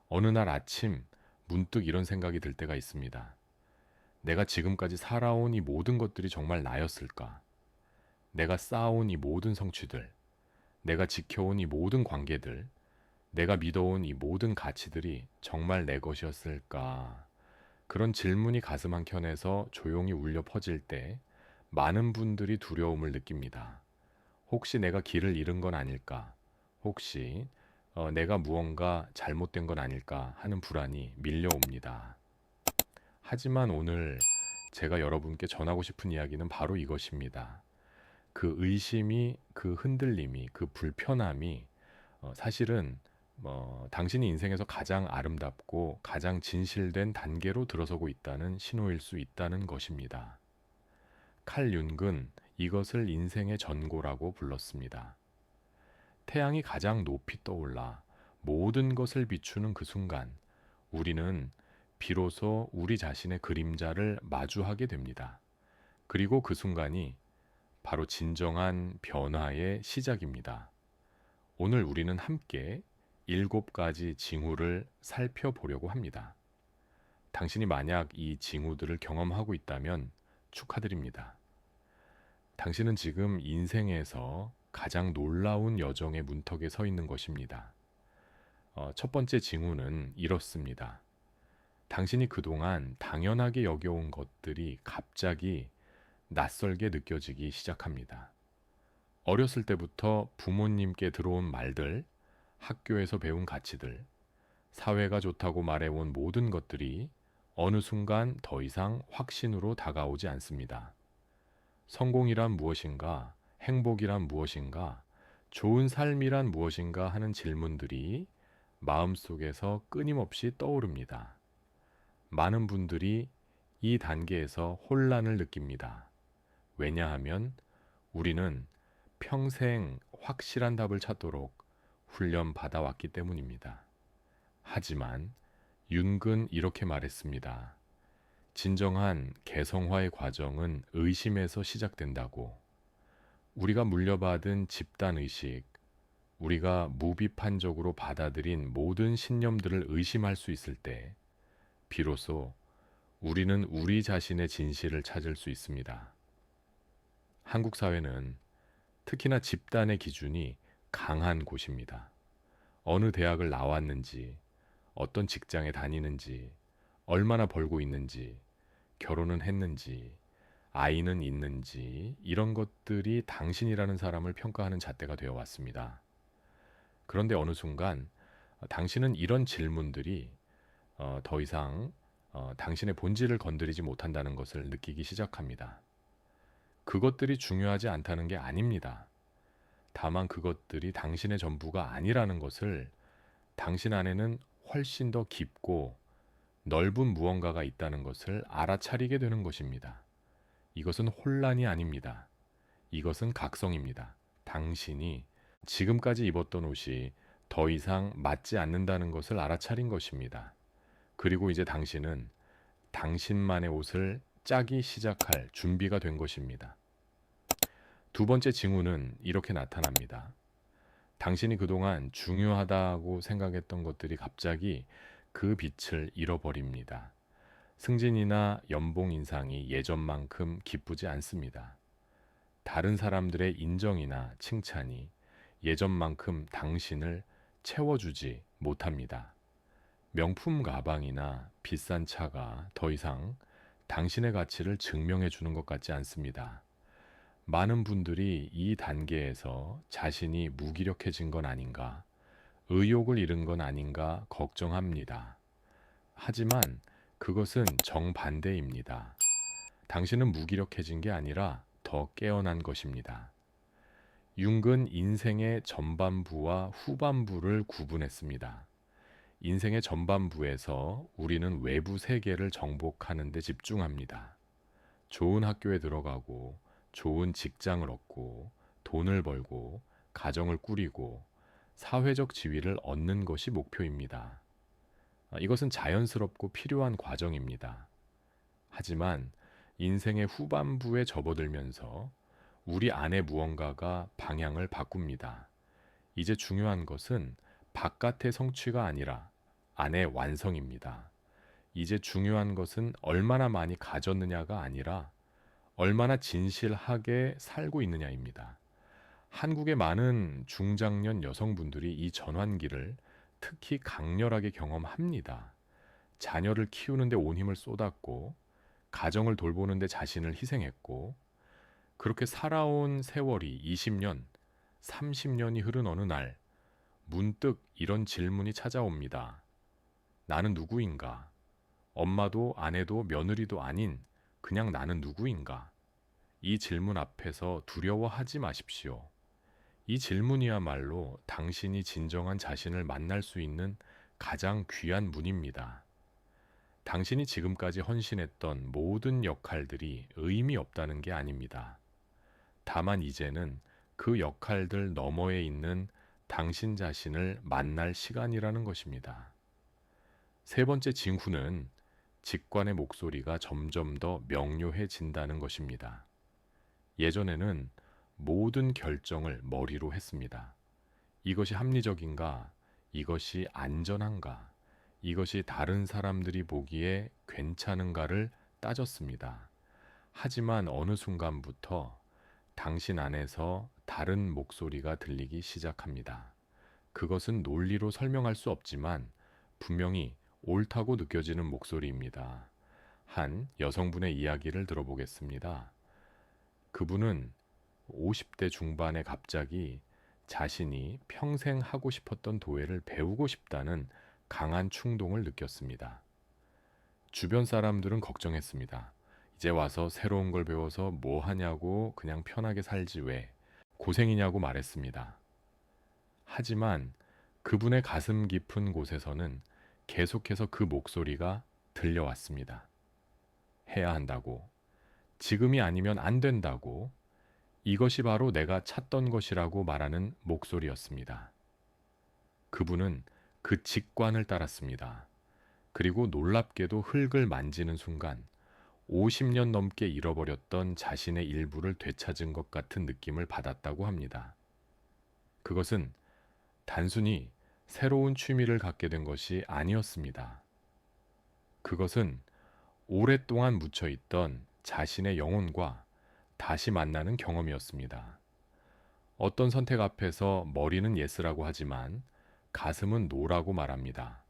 어느 날 아침 문득 이런 생각이 들 때가 있습니다. 내가 지금까지 살아온 이 모든 것들이 정말 나였을까? 내가 쌓아온 이 모든 성취들, 내가 지켜온 이 모든 관계들, 내가 믿어온 이 모든 가치들이 정말 내 것이었을까? 그런 질문이 가슴 한켠에서 조용히 울려 퍼질 때 많은 분들이 두려움을 느낍니다. 혹시 내가 길을 잃은 건 아닐까? 혹시 내가 무언가 잘못된 건 아닐까 하는 불안이 밀려옵니다. 하지만 오늘 제가 여러분께 전하고 싶은 이야기는 바로 이것입니다. 그 의심이, 그 흔들림이, 그 불편함이 사실은 당신이 인생에서 가장 아름답고 가장 진실된 단계로 들어서고 있다는 신호일 수 있다는 것입니다. 칼 융은 이것을 인생의 전고라고 불렀습니다. 태양이 가장 높이 떠올라 모든 것을 비추는 그 순간 우리는 비로소 우리 자신의 그림자를 마주하게 됩니다. 그리고 그 순간이 바로 진정한 변화의 시작입니다. 오늘 우리는 함께 7가지 징후를 살펴보려고 합니다. 당신이 만약 이 징후들을 경험하고 있다면 축하드립니다. 당신은 지금 인생에서 가장 놀라운 여정의 문턱에 서 있는 것입니다. 첫 번째 징후는 이렇습니다. 당신이 그동안 당연하게 여겨온 것들이 갑자기 낯설게 느껴지기 시작합니다. 어렸을 때부터 부모님께 들어온 말들, 학교에서 배운 가치들, 사회가 좋다고 말해온 모든 것들이 어느 순간 더 이상 확신으로 다가오지 않습니다. 성공이란 무엇인가, 행복이란 무엇인가, 좋은 삶이란 무엇인가 하는 질문들이 마음속에서 끊임없이 떠오릅니다. 많은 분들이 이 단계에서 혼란을 느낍니다. 왜냐하면 우리는 평생 확실한 답을 찾도록 훈련받아왔기 때문입니다. 하지만 윤근 이렇게 말했습니다. 진정한 개성화의 과정은 의심에서 시작된다고. 우리가 물려받은 집단의식, 우리가 무비판적으로 받아들인 모든 신념들을 의심할 수 있을 때 비로소 우리는 우리 자신의 진실을 찾을 수 있습니다. 한국 사회는 특히나 집단의 기준이 강한 곳입니다. 어느 대학을 나왔는지, 어떤 직장에 다니는지, 얼마나 벌고 있는지, 결혼은 했는지, 아이는 있는지, 이런 것들이 당신이라는 사람을 평가하는 잣대가 되어 왔습니다. 그런데 어느 순간 당신은 이런 질문들이 더 이상 당신의 본질을 건드리지 못한다는 것을 느끼기 시작합니다. 그것들이 중요하지 않다는 게 아닙니다. 다만 그것들이 당신의 전부가 아니라는 것을 당신 안에는 훨씬 더 깊고 넓은 무언가가 있다는 것을 알아차리게 되는 것입니다. 이것은 혼란이 아닙니다. 이것은 각성입니다. 당신이 지금까지 입었던 옷이 더 이상 맞지 않는다는 것을 알아차린 것입니다. 그리고 이제 당신은 당신만의 옷을 짜기 시작할 준비가 된 것입니다. 두 번째 징후는 이렇게 나타납니다. 당신이 그동안 중요하다고 생각했던 것들이 갑자기 그 빛을 잃어버립니다. 승진이나 연봉 인상이 예전만큼 기쁘지 않습니다. 다른 사람들의 인정이나 칭찬이 예전만큼 당신을 채워주지 못합니다. 명품 가방이나 비싼 차가 더 이상 당신의 가치를 증명해 주는 것 같지 않습니다. 많은 분들이 이 단계에서 자신이 무기력해진 건 아닌가, 의욕을 잃은 건 아닌가 걱정합니다. 하지만 그것은 정반대입니다. 당신은 무기력해진 게 아니라 더 깨어난 것입니다. 융은 인생의 전반부와 후반부를 구분했습니다. 인생의 전반부에서 우리는 외부 세계를 정복하는 데 집중합니다. 좋은 학교에 들어가고, 좋은 직장을 얻고, 돈을 벌고, 가정을 꾸리고, 사회적 지위를 얻는 것이 목표입니다. 이것은 자연스럽고 필요한 과정입니다. 하지만 인생의 후반부에 접어들면서 우리 안에 무언가가 방향을 바꿉니다. 이제 중요한 것은 바깥의 성취가 아니라 안의 완성입니다. 이제 중요한 것은 얼마나 많이 가졌느냐가 아니라 얼마나 진실하게 살고 있느냐입니다. 한국의 많은 중장년 여성분들이 이 전환기를 특히 강렬하게 경험합니다. 자녀를 키우는데 온 힘을 쏟았고, 가정을 돌보는데 자신을 희생했고, 그렇게 살아온 세월이 20년, 30년이 흐른 어느 날, 문득 이런 질문이 찾아옵니다. 나는 누구인가? 엄마도 아내도 며느리도 아닌 그냥 나는 누구인가? 이 질문 앞에서 두려워하지 마십시오. 이 질문이야말로 당신이 진정한 자신을 만날 수 있는 가장 귀한 문입니다. 당신이 지금까지 헌신했던 모든 역할들이 의미 없다는 게 아닙니다. 다만 이제는 그 역할들 너머에 있는 당신 자신을 만날 시간이라는 것입니다. 세 번째 징후는 직관의 목소리가 점점 더 명료해진다는 것입니다. 예전에는 모든 결정을 머리로 했습니다. 이것이 합리적인가? 이것이 안전한가? 이것이 다른 사람들이 보기에 괜찮은가를 따졌습니다. 하지만 어느 순간부터 당신 안에서 다른 목소리가 들리기 시작합니다. 그것은 논리로 설명할 수 없지만 분명히 옳다고 느껴지는 목소리입니다. 한 여성분의 이야기를 들어보겠습니다. 그분은 50대 중반에 갑자기 자신이 평생 하고 싶었던 도예를 배우고 싶다는 강한 충동을 느꼈습니다. 주변 사람들은 걱정했습니다. 이제 와서 새로운 걸 배워서 뭐 하냐고 그냥 편하게 살지 왜 고생이냐고 말했습니다. 하지만 그분의 가슴 깊은 곳에서는 계속해서 그 목소리가 들려왔습니다. 해야 한다고, 지금이 아니면 안 된다고, 이것이 바로 내가 찾던 것이라고 말하는 목소리였습니다. 그분은 그 직관을 따랐습니다. 그리고 놀랍게도 흙을 만지는 순간 50년 넘게 잃어버렸던 자신의 일부를 되찾은 것 같은 느낌을 받았다고 합니다. 그것은 단순히 새로운 취미를 갖게 된 것이 아니었습니다. 그것은 오랫동안 묻혀있던 자신의 영혼과 다시 만나는 경험이었습니다. 어떤 선택 앞에서 머리는 예스라고 하지만 가슴은 노라고 말합니다.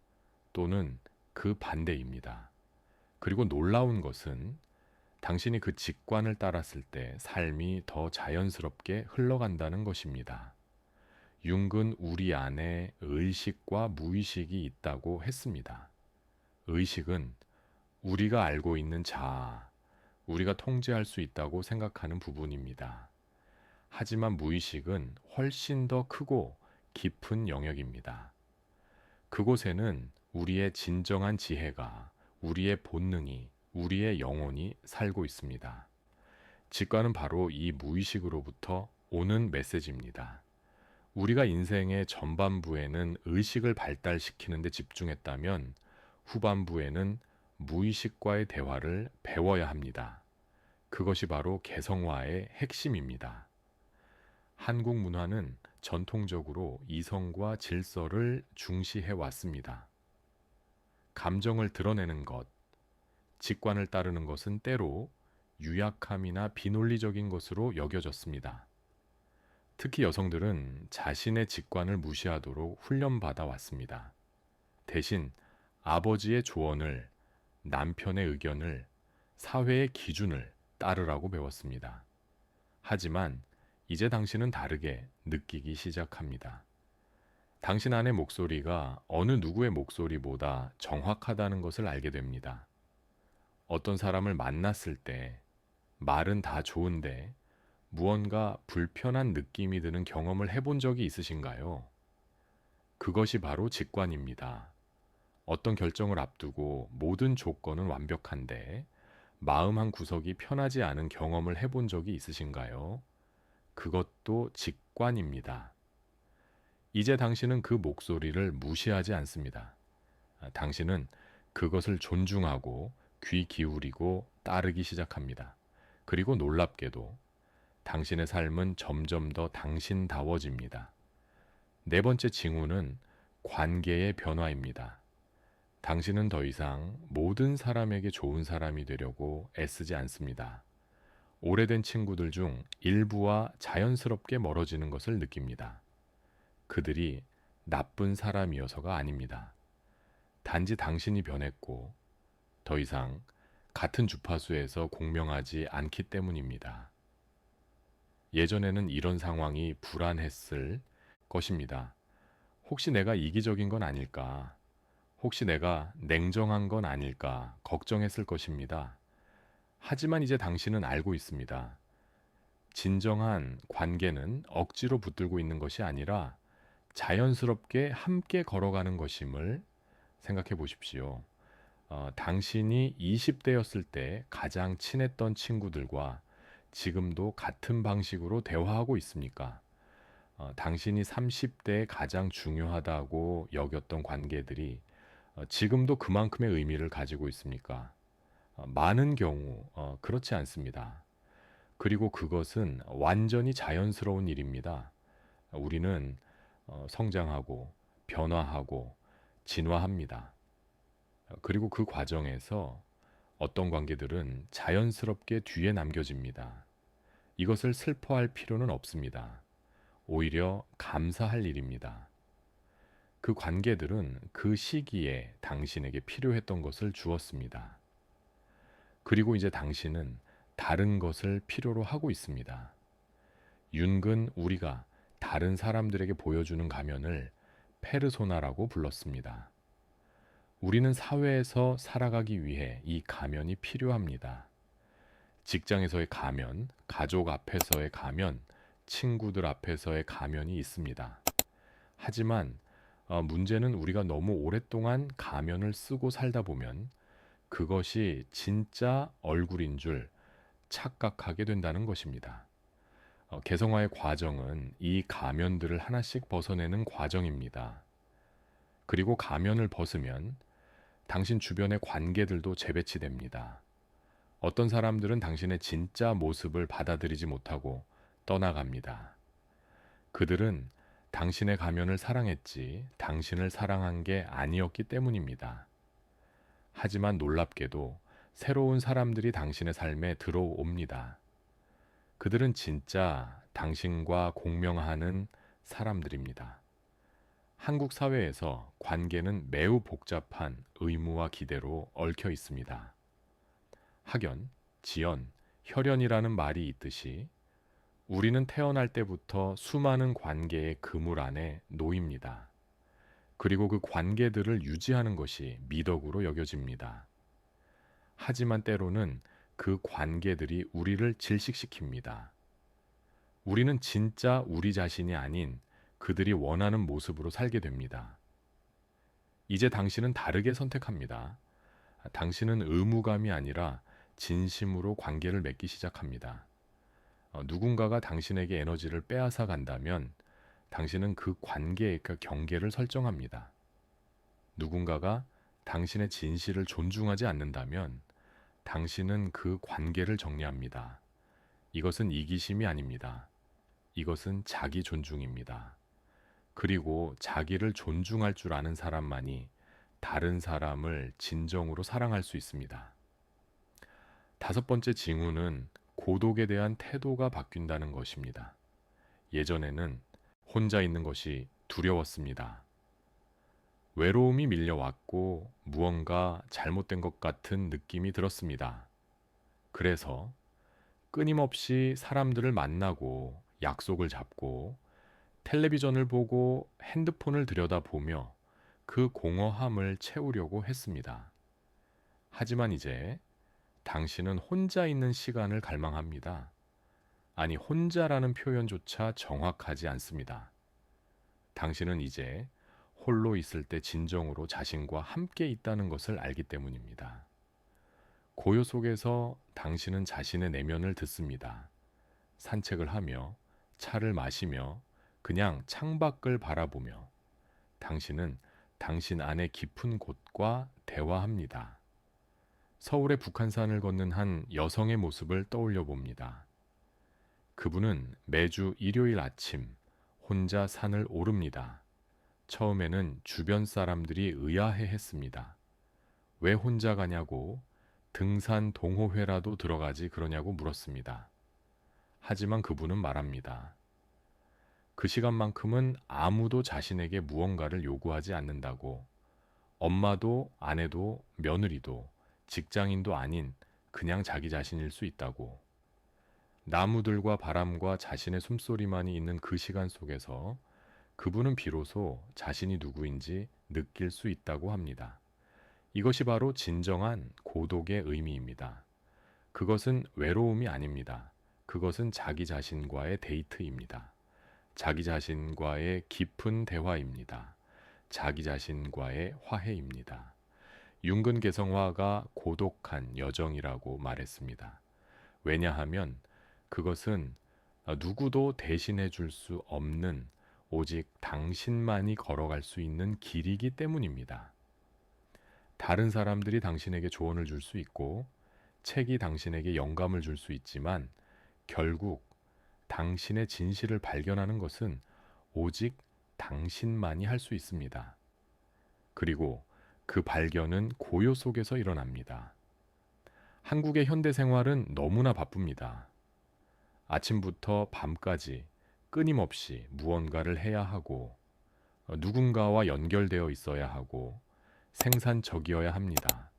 또는 그 반대입니다. 그리고 놀라운 것은 당신이 그 직관을 따랐을 때 삶이 더 자연스럽게 흘러간다는 것입니다. 융은 우리 안에 의식과 무의식이 있다고 했습니다. 의식은 우리가 알고 있는 자아, 우리가 통제할 수 있다고 생각하는 부분입니다. 하지만 무의식은 훨씬 더 크고 깊은 영역입니다. 그곳에는 우리의 진정한 지혜가, 우리의 본능이, 우리의 영혼이 살고 있습니다. 직관은 바로 이 무의식으로부터 오는 메시지입니다. 우리가 인생의 전반부에는 의식을 발달시키는 데 집중했다면 후반부에는 무의식과의 대화를 배워야 합니다. 그것이 바로 개성화의 핵심입니다. 한국 문화는 전통적으로 이성과 질서를 중시해 왔습니다. 감정을 드러내는 것, 직관을 따르는 것은 때로 유약함이나 비논리적인 것으로 여겨졌습니다. 특히 여성들은 자신의 직관을 무시하도록 훈련받아 왔습니다. 대신 아버지의 조언을, 남편의 의견을, 사회의 기준을 따르라고 배웠습니다. 하지만 이제 당신은 다르게 느끼기 시작합니다. 당신 안의 목소리가 어느 누구의 목소리보다 정확하다는 것을 알게 됩니다. 어떤 사람을 만났을 때 말은 다 좋은데 무언가 불편한 느낌이 드는 경험을 해본 적이 있으신가요? 그것이 바로 직관입니다. 어떤 결정을 앞두고 모든 조건은 완벽한데 마음 한 구석이 편하지 않은 경험을 해본 적이 있으신가요? 그것도 직관입니다. 이제 당신은 그 목소리를 무시하지 않습니다. 당신은 그것을 존중하고 귀 기울이고 따르기 시작합니다. 그리고 놀랍게도 당신의 삶은 점점 더 당신다워집니다. 네 번째 징후는 관계의 변화입니다. 당신은 더 이상 모든 사람에게 좋은 사람이 되려고 애쓰지 않습니다. 오래된 친구들 중 일부와 자연스럽게 멀어지는 것을 느낍니다. 그들이 나쁜 사람이어서가 아닙니다. 단지 당신이 변했고 더 이상 같은 주파수에서 공명하지 않기 때문입니다. 예전에는 이런 상황이 불안했을 것입니다. 혹시 내가 이기적인 건 아닐까? 혹시 내가 냉정한 건 아닐까? 걱정했을 것입니다. 하지만 이제 당신은 알고 있습니다. 진정한 관계는 억지로 붙들고 있는 것이 아니라 자연스럽게 함께 걸어가는 것임을 생각해 보십시오. 당신이 20대였을 때 가장 친했던 친구들과 지금도 같은 방식으로 대화하고 있습니까? 당신이 30대에 가장 중요하다고 여겼던 관계들이 지금도 그만큼의 의미를 가지고 있습니까? 많은 경우 그렇지 않습니다. 그리고 그것은 완전히 자연스러운 일입니다. 우리는 성장하고 변화하고 진화합니다. 그리고 그 과정에서 어떤 관계들은 자연스럽게 뒤에 남겨집니다. 이것을 슬퍼할 필요는 없습니다. 오히려 감사할 일입니다. 그 관계들은 그 시기에 당신에게 필요했던 것을 주었습니다. 그리고 이제 당신은 다른 것을 필요로 하고 있습니다. 윤근 우리가 다른 사람들에게 보여주는 가면을 페르소나라고 불렀습니다. 우리는 사회에서 살아가기 위해 이 가면이 필요합니다. 직장에서의 가면, 가족 앞에서의 가면, 친구들 앞에서의 가면이 있습니다. 하지만 문제는 우리가 너무 오랫동안 가면을 쓰고 살다 보면 그것이 진짜 얼굴인 줄 착각하게 된다는 것입니다. 개성화의 과정은 이 가면들을 하나씩 벗어내는 과정입니다. 그리고 가면을 벗으면 당신 주변의 관계들도 재배치됩니다. 어떤 사람들은 당신의 진짜 모습을 받아들이지 못하고 떠나갑니다. 그들은 당신의 가면을 사랑했지 당신을 사랑한 게 아니었기 때문입니다. 하지만 놀랍게도 새로운 사람들이 당신의 삶에 들어옵니다. 그들은 진짜 당신과 공명하는 사람들입니다. 한국 사회에서 관계는 매우 복잡한 의무와 기대로 얽혀 있습니다. 학연, 지연, 혈연이라는 말이 있듯이 우리는 태어날 때부터 수많은 관계의 그물 안에 놓입니다. 그리고 그 관계들을 유지하는 것이 미덕으로 여겨집니다. 하지만 때로는 그 관계들이 우리를 질식시킵니다. 우리는 진짜 우리 자신이 아닌 그들이 원하는 모습으로 살게 됩니다. 이제 당신은 다르게 선택합니다. 당신은 의무감이 아니라 진심으로 관계를 맺기 시작합니다. 누군가가 당신에게 에너지를 빼앗아 간다면 당신은 그 관계의 경계를 설정합니다. 누군가가 당신의 진실을 존중하지 않는다면 당신은 그 관계를 정리합니다. 이것은 이기심이 아닙니다. 이것은 자기 존중입니다. 그리고 자기를 존중할 줄 아는 사람만이 다른 사람을 진정으로 사랑할 수 있습니다. 다섯 번째 징후는 고독에 대한 태도가 바뀐다는 것입니다. 예전에는 혼자 있는 것이 두려웠습니다. 외로움이 밀려왔고 무언가 잘못된 것 같은 느낌이 들었습니다. 그래서 끊임없이 사람들을 만나고 약속을 잡고 텔레비전을 보고 핸드폰을 들여다보며 그 공허함을 채우려고 했습니다. 하지만 이제 당신은 혼자 있는 시간을 갈망합니다. 아니, 혼자라는 표현조차 정확하지 않습니다. 당신은 이제 홀로 있을 때 진정으로 자신과 함께 있다는 것을 알기 때문입니다. 고요 속에서 당신은 자신의 내면을 듣습니다. 산책을 하며, 차를 마시며, 그냥 창밖을 바라보며, 당신은 당신 안의 깊은 곳과 대화합니다. 서울의 북한산을 걷는 한 여성의 모습을 떠올려 봅니다. 그분은 매주 일요일 아침 혼자 산을 오릅니다. 처음에는 주변 사람들이 의아해 했습니다. 왜 혼자 가냐고 등산 동호회라도 들어가지 그러냐고 물었습니다. 하지만 그분은 말합니다. 그 시간만큼은 아무도 자신에게 무언가를 요구하지 않는다고. 엄마도 아내도 며느리도 직장인도 아닌 그냥 자기 자신일 수 있다고. 나무들과 바람과 자신의 숨소리만이 있는 그 시간 속에서 그분은 비로소 자신이 누구인지 느낄 수 있다고 합니다. 이것이 바로 진정한 고독의 의미입니다. 그것은 외로움이 아닙니다. 그것은 자기 자신과의 데이트입니다. 자기 자신과의 깊은 대화입니다. 자기 자신과의 화해입니다. 윤근 개성화가 고독한 여정이라고 말했습니다. 왜냐하면 그것은 누구도 대신해 줄 수 없는 오직 당신만이 걸어갈 수 있는 길이기 때문입니다. 다른 사람들이 당신에게 조언을 줄 수 있고 책이 당신에게 영감을 줄 수 있지만 결국 당신의 진실을 발견하는 것은 오직 당신만이 할 수 있습니다. 그리고 그 발견은 고요 속에서 일어납니다. 한국의 현대 생활은 너무나 바쁩니다. 아침부터 밤까지 끊임없이 무언가를 해야 하고 누군가와 연결되어 있어야 하고 생산적이어야 합니다.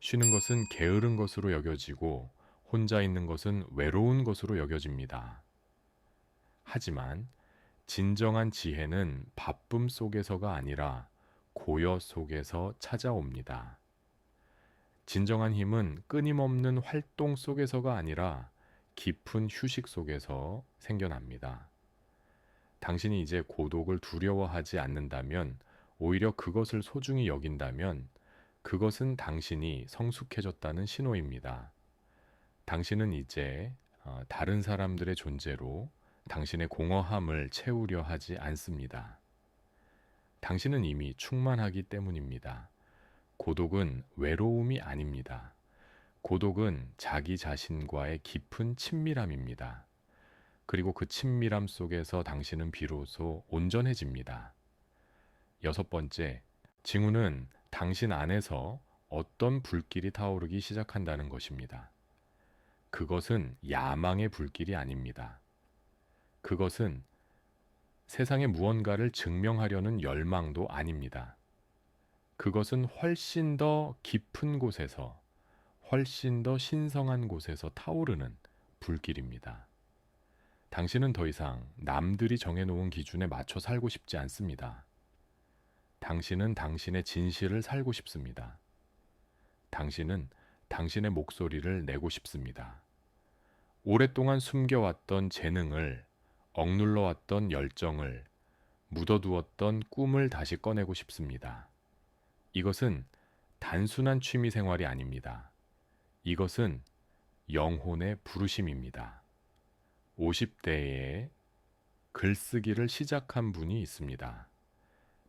쉬는 것은 게으른 것으로 여겨지고 혼자 있는 것은 외로운 것으로 여겨집니다. 하지만 진정한 지혜는 바쁨 속에서가 아니라 고요 속에서 찾아옵니다. 진정한 힘은 끊임없는 활동 속에서가 아니라 깊은 휴식 속에서 생겨납니다. 당신이 이제 고독을 두려워하지 않는다면, 오히려 그것을 소중히 여긴다면, 그것은 당신이 성숙해졌다는 신호입니다. 당신은 이제 다른 사람들의 존재로 당신의 공허함을 채우려 하지 않습니다. 당신은 이미 충만하기 때문입니다. 고독은 외로움이 아닙니다. 고독은 자기 자신과의 깊은 친밀함입니다. 그리고 그 친밀함 속에서 당신은 비로소 온전해집니다. 여섯 번째, 징후는 당신 안에서 어떤 불길이 타오르기 시작한다는 것입니다. 그것은 야망의 불길이 아닙니다. 그것은 세상에 무언가를 증명하려는 열망도 아닙니다. 그것은 훨씬 더 깊은 곳에서, 훨씬 더 신성한 곳에서 타오르는 불길입니다. 당신은 더 이상 남들이 정해놓은 기준에 맞춰 살고 싶지 않습니다. 당신은 당신의 진실을 살고 싶습니다. 당신은 당신의 목소리를 내고 싶습니다. 오랫동안 숨겨왔던 재능을, 억눌러왔던 열정을, 묻어두었던 꿈을 다시 꺼내고 싶습니다. 이것은 단순한 취미 생활이 아닙니다. 이것은 영혼의 부르심입니다. 50대에 글쓰기를 시작한 분이 있습니다.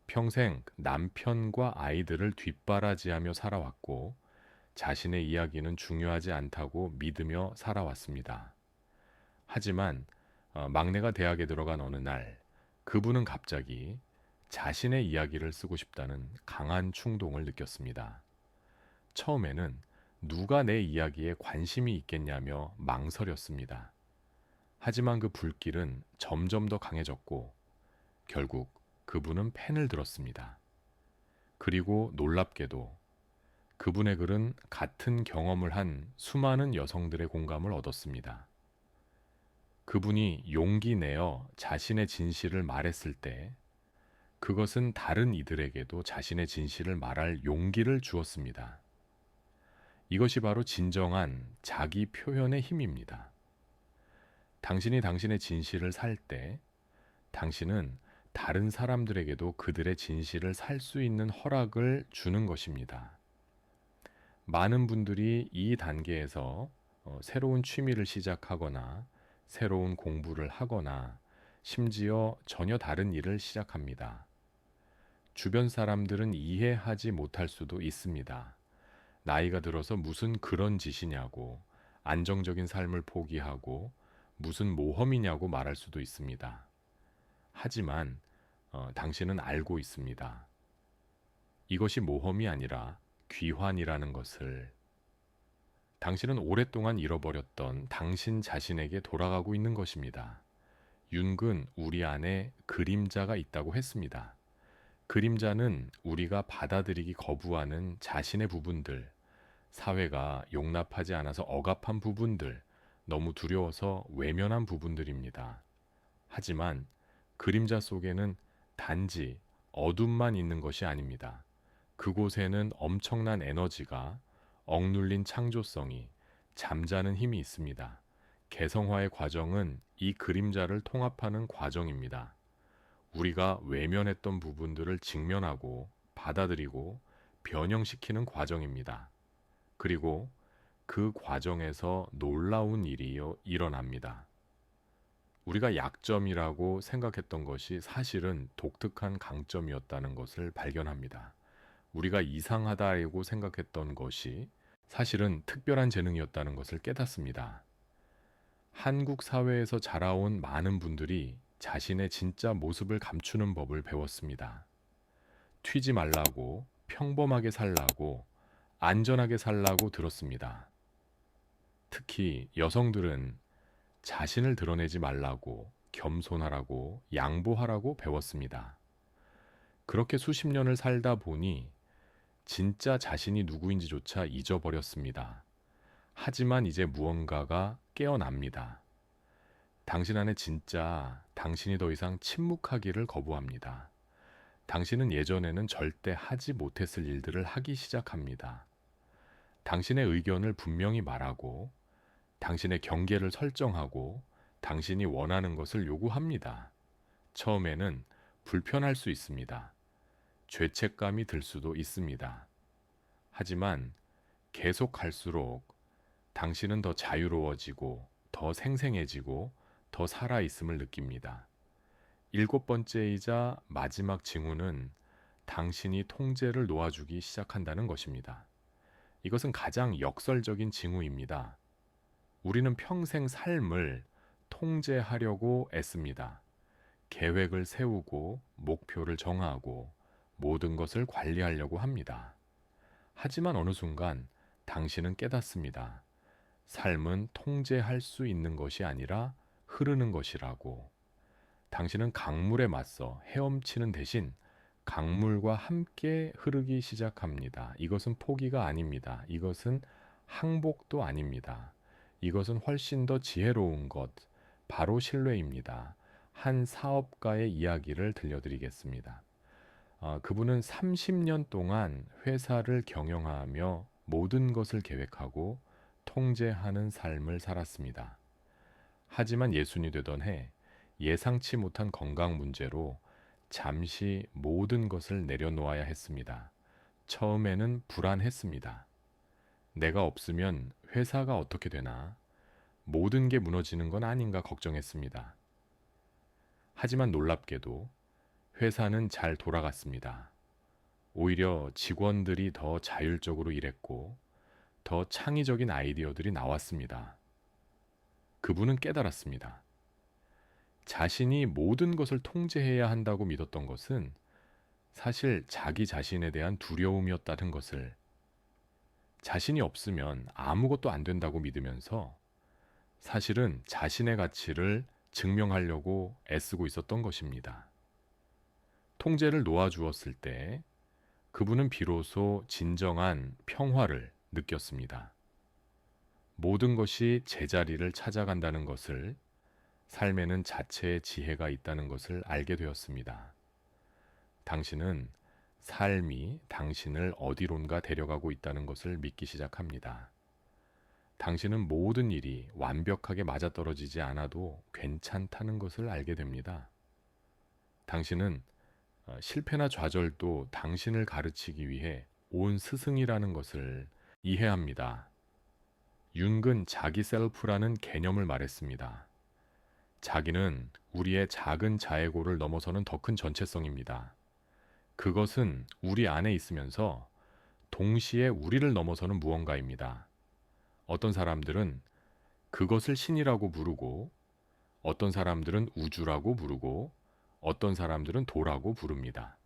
평생 남편과 아이들을 뒷바라지하며 살아왔고 자신의 이야기는 중요하지 않다고 믿으며 살아왔습니다. 하지만 막내가 대학에 들어간 어느 날 그분은 갑자기 자신의 이야기를 쓰고 싶다는 강한 충동을 느꼈습니다. 처음에는 누가 내 이야기에 관심이 있겠냐며 망설였습니다. 하지만 그 불길은 점점 더 강해졌고 결국 그분은 펜을 들었습니다. 그리고 놀랍게도 그분의 글은 같은 경험을 한 수많은 여성들의 공감을 얻었습니다. 그분이 용기 내어 자신의 진실을 말했을 때 그것은 다른 이들에게도 자신의 진실을 말할 용기를 주었습니다. 이것이 바로 진정한 자기 표현의 힘입니다. 당신이 당신의 진실을 살 때 당신은 다른 사람들에게도 그들의 진실을 살 수 있는 허락을 주는 것입니다. 많은 분들이 이 단계에서 새로운 취미를 시작하거나 새로운 공부를 하거나 심지어 전혀 다른 일을 시작합니다. 주변 사람들은 이해하지 못할 수도 있습니다. 나이가 들어서 무슨 그런 짓이냐고, 안정적인 삶을 포기하고 무슨 모험이냐고 말할 수도 있습니다. 하지만 당신은 알고 있습니다. 이것이 모험이 아니라 귀환이라는 것을, 당신은 오랫동안 잃어버렸던 당신 자신에게 돌아가고 있는 것입니다. 윤근 우리 안에 그림자가 있다고 했습니다. 그림자는 우리가 받아들이기 거부하는 자신의 부분들, 사회가 용납하지 않아서 억압한 부분들, 너무 두려워서 외면한 부분들입니다. 하지만 그림자 속에는 단지 어둠만 있는 것이 아닙니다. 그곳에는 엄청난 에너지가, 억눌린 창조성이, 잠자는 힘이 있습니다. 개성화의 과정은 이 그림자를 통합하는 과정입니다. 우리가 외면했던 부분들을 직면하고 받아들이고 변형시키는 과정입니다. 그리고 그 과정에서 놀라운 일이 일어납니다. 우리가 약점이라고 생각했던 것이 사실은 독특한 강점이었다는 것을 발견합니다. 우리가 이상하다고 생각했던 것이 사실은 특별한 재능이었다는 것을 깨닫습니다. 한국 사회에서 자라온 많은 분들이 자신의 진짜 모습을 감추는 법을 배웠습니다. 튀지 말라고, 평범하게 살라고, 안전하게 살라고 들었습니다. 특히 여성들은 자신을 드러내지 말라고, 겸손하라고, 양보하라고 배웠습니다. 그렇게 수십 년을 살다 보니 진짜 자신이 누구인지조차 잊어버렸습니다. 하지만 이제 무언가가 깨어납니다. 당신 안에 진짜 당신이 더 이상 침묵하기를 거부합니다. 당신은 예전에는 절대 하지 못했을 일들을 하기 시작합니다. 당신의 의견을 분명히 말하고, 당신의 경계를 설정하고, 당신이 원하는 것을 요구합니다. 처음에는 불편할 수 있습니다. 죄책감이 들 수도 있습니다. 하지만 계속 갈수록 당신은 더 자유로워지고, 더 생생해지고, 더 살아있음을 느낍니다. 7번째이자 마지막 징후는 당신이 통제를 놓아주기 시작한다는 것입니다. 이것은 가장 역설적인 징후입니다. 우리는 평생 삶을 통제하려고 애씁니다. 계획을 세우고 목표를 정하고 모든 것을 관리하려고 합니다. 하지만 어느 순간 당신은 깨닫습니다. 삶은 통제할 수 있는 것이 아니라 흐르는 것이라고. 당신은 강물에 맞서 헤엄치는 대신 강물과 함께 흐르기 시작합니다. 이것은 포기가 아닙니다. 이것은 항복도 아닙니다. 이것은 훨씬 더 지혜로운 것, 바로 신뢰입니다. 한 사업가의 이야기를 들려드리겠습니다. 그분은 30년 동안 회사를 경영하며 모든 것을 계획하고 통제하는 삶을 살았습니다. 하지만 예순이 되던 해 예상치 못한 건강 문제로 잠시 모든 것을 내려놓아야 했습니다. 처음에는 불안했습니다. 내가 없으면 회사가 어떻게 되나? 모든 게 무너지는 건 아닌가 걱정했습니다. 하지만 놀랍게도 회사는 잘 돌아갔습니다. 오히려 직원들이 더 자율적으로 일했고 더 창의적인 아이디어들이 나왔습니다. 그분은 깨달았습니다. 자신이 모든 것을 통제해야 한다고 믿었던 것은 사실 자기 자신에 대한 두려움이었다는 것을, 자신이 없으면 아무것도 안 된다고 믿으면서 사실은 자신의 가치를 증명하려고 애쓰고 있었던 것입니다. 통제를 놓아주었을 때 그분은 비로소 진정한 평화를 느꼈습니다. 모든 것이 제자리를 찾아간다는 것을, 삶에는 자체의 지혜가 있다는 것을 알게 되었습니다. 당신은 삶이 당신을 어디론가 데려가고 있다는 것을 믿기 시작합니다. 당신은 모든 일이 완벽하게 맞아떨어지지 않아도 괜찮다는 것을 알게 됩니다. 당신은 실패나 좌절도 당신을 가르치기 위해 온 스승이라는 것을 이해합니다. 융은 자기 셀프라는 개념을 말했습니다. 자기는 우리의 작은 자에고를 넘어서는 더 큰 전체성입니다. 그것은 우리 안에 있으면서 동시에 우리를 넘어서는 무언가입니다. 어떤 사람들은 그것을 신이라고 부르고, 어떤 사람들은 우주라고 부르고, 어떤 사람들은 도라고 부릅니다.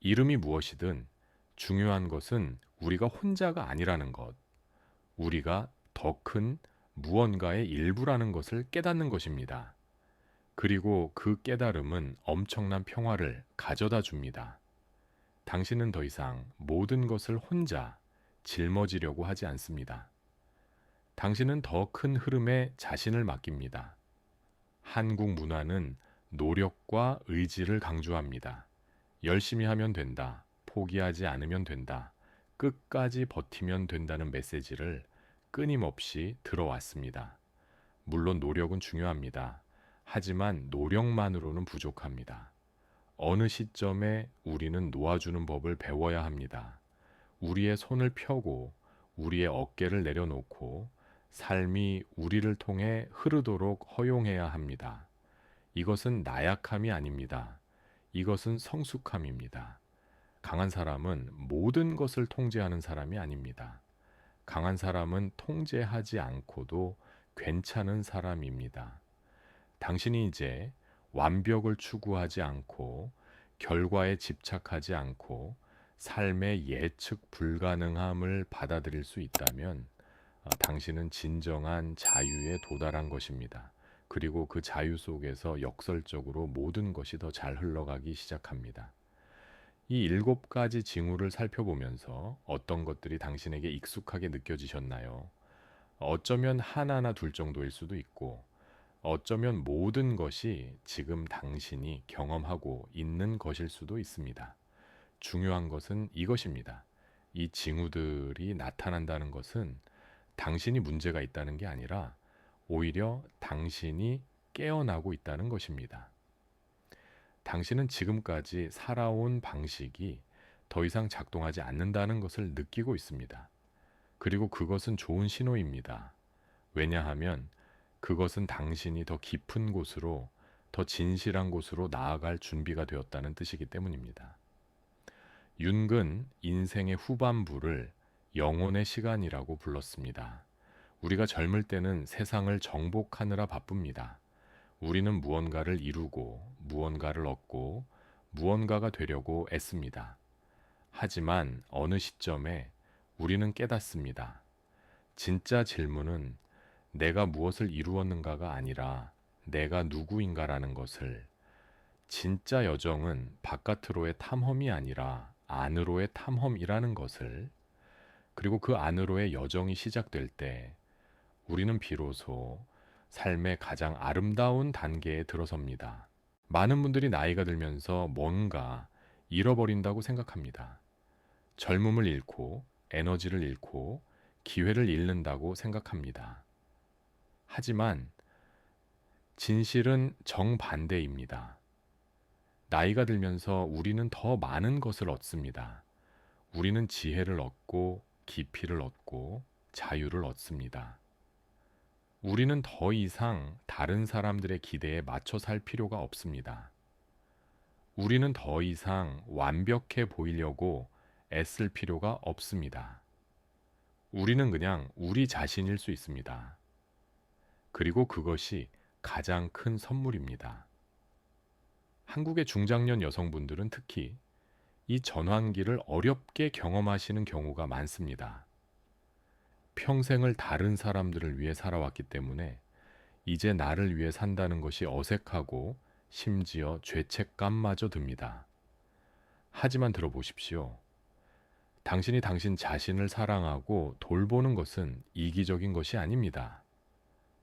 이름이 무엇이든 중요한 것은 우리가 혼자가 아니라는 것, 우리가 더 큰 무언가의 일부라는 것을 깨닫는 것입니다. 그리고 그 깨달음은 엄청난 평화를 가져다 줍니다. 당신은 더 이상 모든 것을 혼자 짊어지려고 하지 않습니다. 당신은 더 큰 흐름에 자신을 맡깁니다. 한국 문화는 노력과 의지를 강조합니다. 열심히 하면 된다. 포기하지 않으면 된다. 끝까지 버티면 된다는 메시지를 끊임없이 들어왔습니다. 물론 노력은 중요합니다. 하지만 노력만으로는 부족합니다. 어느 시점에 우리는 놓아주는 법을 배워야 합니다. 우리의 손을 펴고 우리의 어깨를 내려놓고 삶이 우리를 통해 흐르도록 허용해야 합니다. 이것은 나약함이 아닙니다. 이것은 성숙함입니다. 강한 사람은 모든 것을 통제하는 사람이 아닙니다. 강한 사람은 통제하지 않고도 괜찮은 사람입니다. 당신이 이제 완벽을 추구하지 않고 결과에 집착하지 않고 삶의 예측 불가능함을 받아들일 수 있다면 당신은 진정한 자유에 도달한 것입니다. 그리고 그 자유 속에서 역설적으로 모든 것이 더 잘 흘러가기 시작합니다. 이 7가지 징후를 살펴보면서 어떤 것들이 당신에게 익숙하게 느껴지셨나요? 어쩌면 하나나 둘 정도일 수도 있고, 어쩌면 모든 것이 지금 당신이 경험하고 있는 것일 수도 있습니다. 중요한 것은 이것입니다. 이 징후들이 나타난다는 것은 당신이 문제가 있다는 게 아니라 오히려 당신이 깨어나고 있다는 것입니다. 당신은 지금까지 살아온 방식이 더 이상 작동하지 않는다는 것을 느끼고 있습니다. 그리고 그것은 좋은 신호입니다. 왜냐하면 그것은 당신이 더 깊은 곳으로, 더 진실한 곳으로 나아갈 준비가 되었다는 뜻이기 때문입니다. 윤근 인생의 후반부를 영혼의 시간이라고 불렀습니다. 우리가 젊을 때는 세상을 정복하느라 바쁩니다. 우리는 무언가를 이루고 무언가를 얻고 무언가가 되려고 애씁니다. 하지만 어느 시점에 우리는 깨닫습니다. 진짜 질문은 내가 무엇을 이루었는가가 아니라 내가 누구인가라는 것을, 진짜 여정은 바깥으로의 탐험이 아니라 안으로의 탐험이라는 것을, 그리고 그 안으로의 여정이 시작될 때 우리는 비로소 삶의 가장 아름다운 단계에 들어섭니다. 많은 분들이 나이가 들면서 뭔가 잃어버린다고 생각합니다. 젊음을 잃고 에너지를 잃고 기회를 잃는다고 생각합니다. 하지만 진실은 정반대입니다. 나이가 들면서 우리는 더 많은 것을 얻습니다. 우리는 지혜를 얻고 깊이를 얻고 자유를 얻습니다. 우리는 더 이상 다른 사람들의 기대에 맞춰 살 필요가 없습니다. 우리는 더 이상 완벽해 보이려고 애쓸 필요가 없습니다. 우리는 그냥 우리 자신일 수 있습니다. 그리고 그것이 가장 큰 선물입니다. 한국의 중장년 여성분들은 특히 이 전환기를 어렵게 경험하시는 경우가 많습니다. 평생을 다른 사람들을 위해 살아왔기 때문에 이제 나를 위해 산다는 것이 어색하고 심지어 죄책감마저 듭니다. 하지만 들어보십시오. 당신이 당신 자신을 사랑하고 돌보는 것은 이기적인 것이 아닙니다.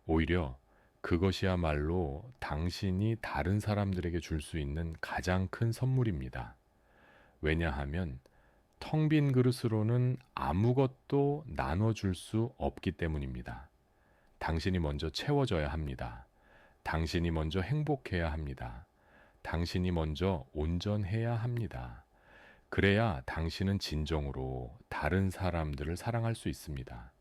오히려 그것이야말로 당신이 다른 사람들에게 줄 수 있는 가장 큰 선물입니다. 왜냐하면 텅 빈 그릇으로는 아무것도 나눠줄 수 없기 때문입니다. 당신이 먼저 채워져야 합니다. 당신이 먼저 행복해야 합니다. 당신이 먼저 온전해야 합니다. 그래야 당신은 진정으로 다른 사람들을 사랑할 수 있습니다.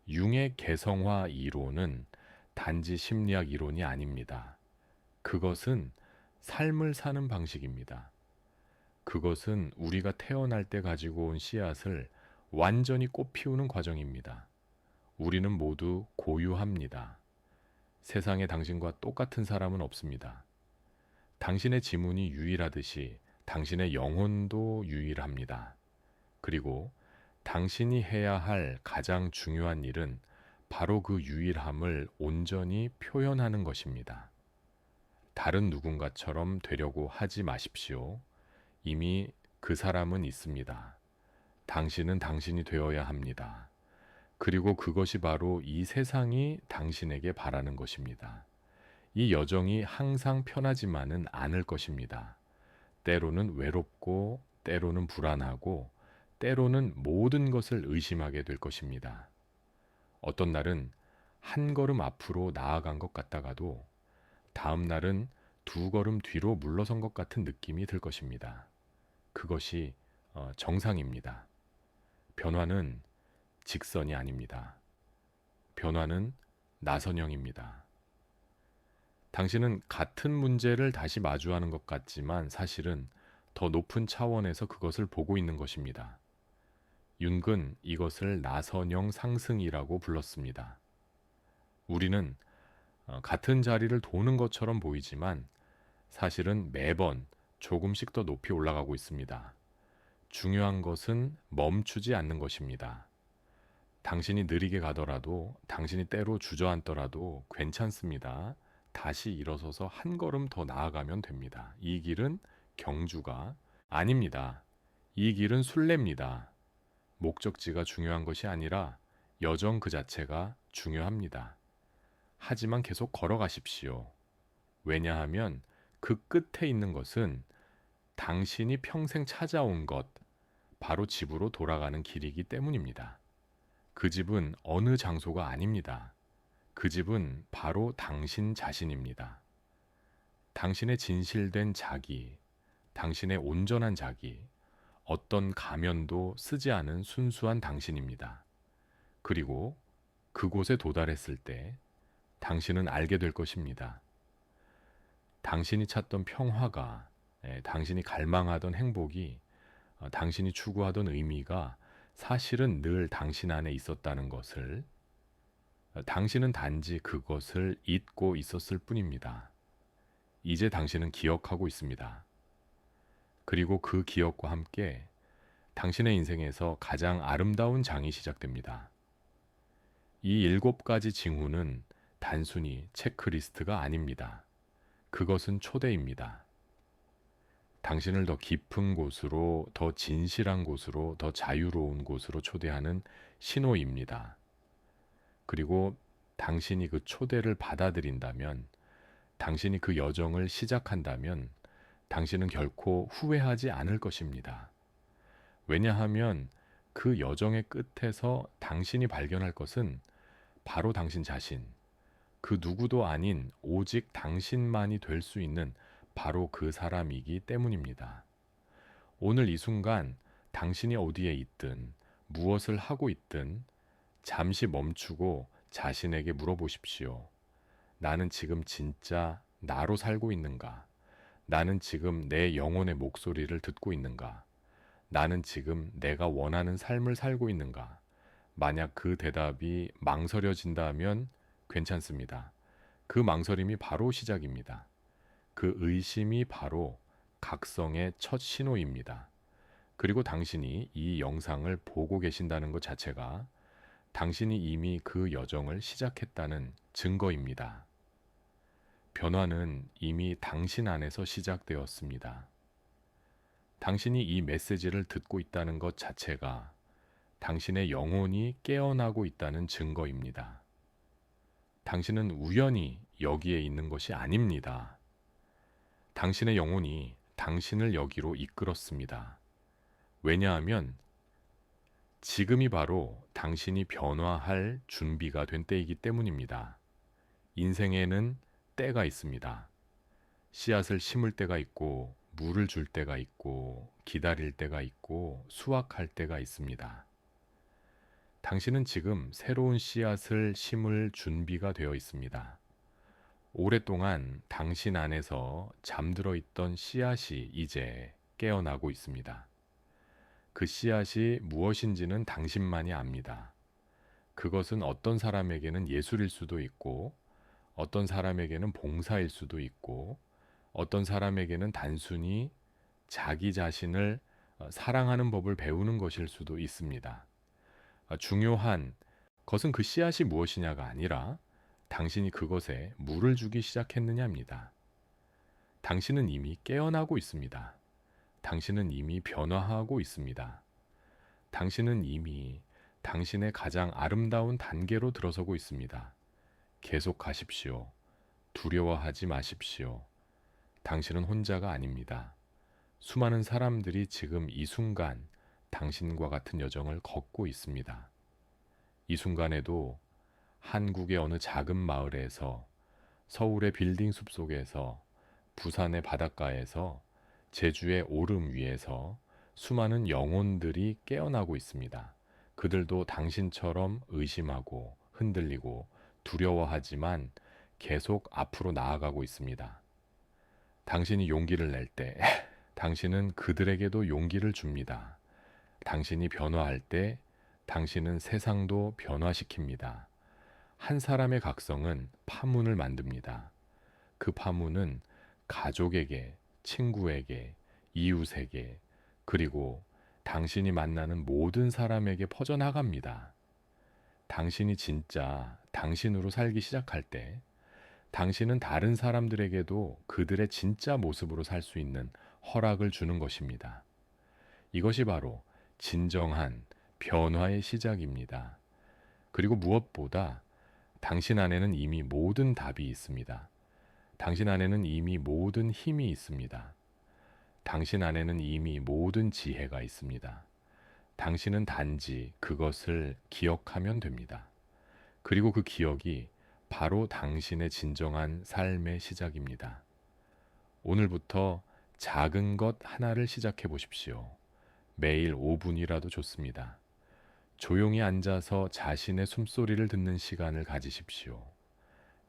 융의 개성화 이론은 단지 심리학 이론이 아닙니다. 그것은 삶을 사는 방식입니다. 그것은 우리가 태어날 때 가지고 온 씨앗을 완전히 꽃피우는 과정입니다. 우리는 모두 고유합니다. 세상에 당신과 똑같은 사람은 없습니다. 당신의 지문이 유일하듯이 당신의 영혼도 유일합니다. 그리고 당신이 해야 할 가장 중요한 일은 바로 그 유일함을 온전히 표현하는 것입니다. 다른 누군가처럼 되려고 하지 마십시오. 이미 그 사람은 있습니다. 당신은 당신이 되어야 합니다. 그리고 그것이 바로 이 세상이 당신에게 바라는 것입니다. 이 여정이 항상 편하지만은 않을 것입니다. 때로는 외롭고, 때로는 불안하고, 때로는 모든 것을 의심하게 될 것입니다. 어떤 날은 한 걸음 앞으로 나아간 것 같다가도 다음 날은 두 걸음 뒤로 물러선 것 같은 느낌이 들 것입니다. 그것이 정상입니다. 변화는 직선이 아닙니다. 변화는 나선형입니다. 당신은 같은 문제를 다시 마주하는 것 같지만 사실은 더 높은 차원에서 그것을 보고 있는 것입니다. 윤근 이것을 나선형 상승이라고 불렀습니다. 우리는 같은 자리를 도는 것처럼 보이지만 사실은 매번 조금씩 더 높이 올라가고 있습니다. 중요한 것은 멈추지 않는 것입니다. 당신이 느리게 가더라도, 당신이 때로 주저앉더라도 괜찮습니다. 다시 일어서서 한 걸음 더 나아가면 됩니다. 이 길은 경주가 아닙니다. 이 길은 순례입니다. 목적지가 중요한 것이 아니라 여정 그 자체가 중요합니다. 하지만 계속 걸어가십시오. 왜냐하면 그 끝에 있는 것은 당신이 평생 찾아온 것, 바로 집으로 돌아가는 길이기 때문입니다. 그 집은 어느 장소가 아닙니다. 그 집은 바로 당신 자신입니다. 당신의 진실된 자기, 당신의 온전한 자기, 어떤 가면도 쓰지 않은 순수한 당신입니다. 그리고 그곳에 도달했을 때 당신은 알게 될 것입니다. 당신이 찾던 평화가, 당신이 갈망하던 행복이, 당신이 추구하던 의미가 사실은 늘 당신 안에 있었다는 것을, 당신은 단지 그것을 잊고 있었을 뿐입니다. 이제 당신은 기억하고 있습니다. 그리고 그 기억과 함께 당신의 인생에서 가장 아름다운 장이 시작됩니다. 이 7가지 징후는 단순히 체크리스트가 아닙니다. 그것은 초대입니다. 당신을 더 깊은 곳으로, 더 진실한 곳으로, 더 자유로운 곳으로 초대하는 신호입니다. 그리고 당신이 그 초대를 받아들인다면, 당신이 그 여정을 시작한다면, 당신은 결코 후회하지 않을 것입니다. 왜냐하면 그 여정의 끝에서 당신이 발견할 것은 바로 당신 자신, 그 누구도 아닌 오직 당신만이 될 수 있는 바로 그 사람이기 때문입니다. 오늘 이 순간 당신이 어디에 있든 무엇을 하고 있든 잠시 멈추고 자신에게 물어보십시오. 나는 지금 진짜 나로 살고 있는가? 나는 지금 내 영혼의 목소리를 듣고 있는가? 나는 지금 내가 원하는 삶을 살고 있는가? 만약 그 대답이 망설여진다면 괜찮습니다. 그 망설임이 바로 시작입니다. 그 의심이 바로 각성의 첫 신호입니다. 그리고 당신이 이 영상을 보고 계신다는 것 자체가 당신이 이미 그 여정을 시작했다는 증거입니다. 변화는 이미 당신 안에서 시작되었습니다. 당신이 이 메시지를 듣고 있다는 것 자체가 당신의 영혼이 깨어나고 있다는 증거입니다. 당신은 우연히 여기에 있는 것이 아닙니다. 당신의 영혼이 당신을 여기로 이끌었습니다. 왜냐하면 지금이 바로 당신이 변화할 준비가 된 때이기 때문입니다. 인생에는 때가 있습니다. 씨앗을 심을 때가 있고, 물을 줄 때가 있고, 기다릴 때가 있고, 수확할 때가 있습니다. 당신은 지금 새로운 씨앗을 심을 준비가 되어 있습니다. 오랫동안 당신 안에서 잠들어 있던 씨앗이 이제 깨어나고 있습니다. 그 씨앗이 무엇인지는 당신만이 압니다. 그것은 어떤 사람에게는 예술일 수도 있고, 어떤 사람에게는 봉사일 수도 있고, 어떤 사람에게는 단순히 자기 자신을 사랑하는 법을 배우는 것일 수도 있습니다. 중요한 것은 그 씨앗이 무엇이냐가 아니라 당신이 그것에 물을 주기 시작했느냐입니다. 당신은 이미 깨어나고 있습니다. 당신은 이미 변화하고 있습니다. 당신은 이미 당신의 가장 아름다운 단계로 들어서고 있습니다. 계속 가십시오. 두려워하지 마십시오. 당신은 혼자가 아닙니다. 수많은 사람들이 지금 이 순간 당신과 같은 여정을 걷고 있습니다. 이 순간에도 한국의 어느 작은 마을에서, 서울의 빌딩 숲속에서, 부산의 바닷가에서, 제주의 오름 위에서 수많은 영혼들이 깨어나고 있습니다. 그들도 당신처럼 의심하고 흔들리고 두려워하지만 계속 앞으로 나아가고 있습니다. 당신이 용기를 낼 때, 당신은 그들에게도 용기를 줍니다. 당신이 변화할 때, 당신은 세상도 변화시킵니다. 한 사람의 각성은 파문을 만듭니다. 그 파문은 가족에게, 친구에게, 이웃에게, 그리고 당신이 만나는 모든 사람에게 퍼져나갑니다. 당신이 진짜 당신으로 살기 시작할 때, 당신은 다른 사람들에게도 그들의 진짜 모습으로 살 수 있는 허락을 주는 것입니다. 이것이 바로 진정한 변화의 시작입니다. 그리고 무엇보다 당신 안에는 이미 모든 답이 있습니다. 당신 안에는 이미 모든 힘이 있습니다. 당신 안에는 이미 모든 지혜가 있습니다. 당신은 단지 그것을 기억하면 됩니다. 그리고 그 기억이 바로 당신의 진정한 삶의 시작입니다. 오늘부터 작은 것 하나를 시작해 보십시오. 매일 5분이라도 좋습니다. 조용히 앉아서 자신의 숨소리를 듣는 시간을 가지십시오.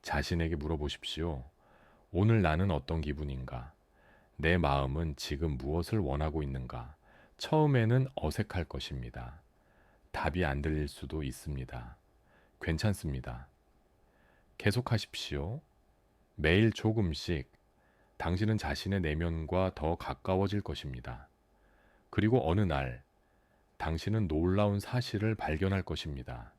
자신에게 물어보십시오. 오늘 나는 어떤 기분인가? 내 마음은 지금 무엇을 원하고 있는가? 처음에는 어색할 것입니다. 답이 안 들릴 수도 있습니다. 괜찮습니다. 계속하십시오. 매일 조금씩 당신은 자신의 내면과 더 가까워질 것입니다. 그리고 어느 날 당신은 놀라운 사실을 발견할 것입니다.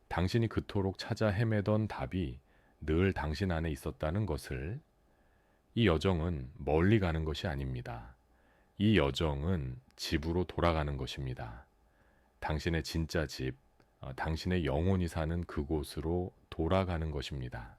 당신이 그토록 찾아 헤매던 답이 늘 당신 안에 있었다는 것을. 이 여정은 멀리 가는 것이 아닙니다. 이 여정은 집으로 돌아가는 것입니다. 당신의 진짜 집, 당신의 영혼이 사는 그곳으로 돌아가는 것입니다.